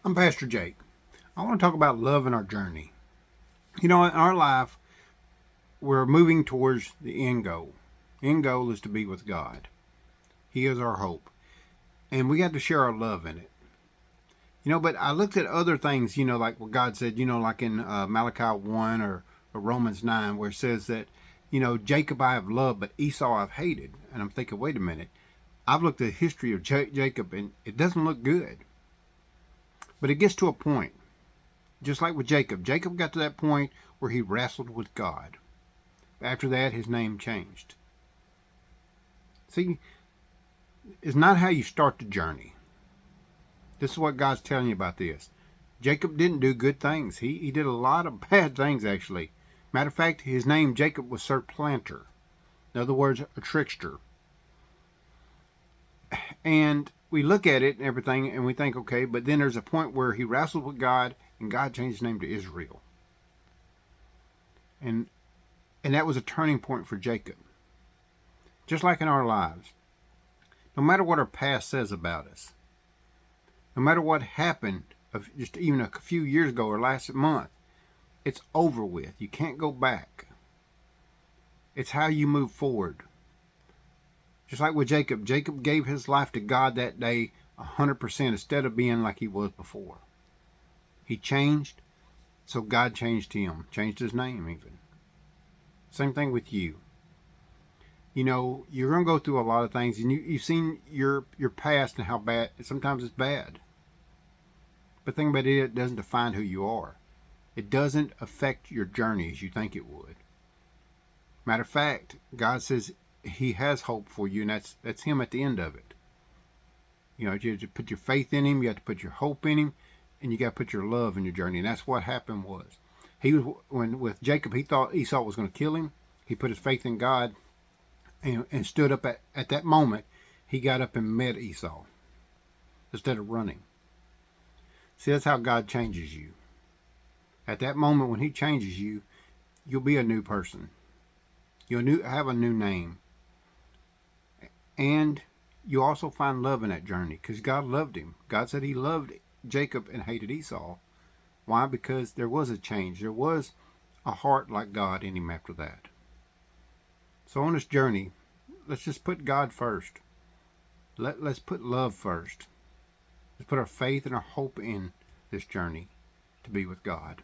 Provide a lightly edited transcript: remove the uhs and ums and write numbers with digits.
I'm Pastor Jake. I want to talk about love in our journey. In our life, we're moving towards the end goal. The end goal is to be with God. He is our hope. And we got to share our love in it. But I looked at other things, like what God said, like in Malachi 1 or Romans 9, where it says that, Jacob I have loved, but Esau I've hated. And I'm thinking, wait a minute. I've looked at the history of Jacob, and it doesn't look good. But it gets to a point. Just like with Jacob. Jacob got to that point where he wrestled with God. After that, his name changed. See, it's not how you start the journey. This is what God's telling you about this. Jacob didn't do good things. He did a lot of bad things, actually. Matter of fact, his name, Jacob, was supplanter. In other words, a trickster. And we look at it and everything, and we think, okay, but then there's a point where he wrestled with God, and God changed his name to Israel. And that was a turning point for Jacob. Just like in our lives. No matter what our past says about us, no matter what happened just even a few years ago or last month, it's over with. You can't go back. It's how you move forward. Just like with Jacob. Jacob gave his life to God that day 100% instead of being like he was before. He changed, so God changed him. Changed his name even. Same thing with you. You're going to go through a lot of things, and you've seen your past and how bad, sometimes it's bad. But the thing about it doesn't define who you are. It doesn't affect your journey as you think it would. Matter of fact, God says he has hope for you, and that's him at the end of it. You have to put your faith in him, you have to put your hope in him, and you got to put your love in your journey. And that's what happened was. With Jacob, he thought Esau was going to kill him. He put his faith in God and stood up at that moment. He got up and met Esau instead of running. See, that's how God changes you. At that moment when he changes you, you'll be a new person. You'll have a new name. And you also find love in that journey because God loved him. God said he loved Jacob and hated Esau. Why? Because there was a change. There was a heart like God in him after that. So on this journey, let's just put God first. Let's put love first. Let's put our faith and our hope in this journey to be with God.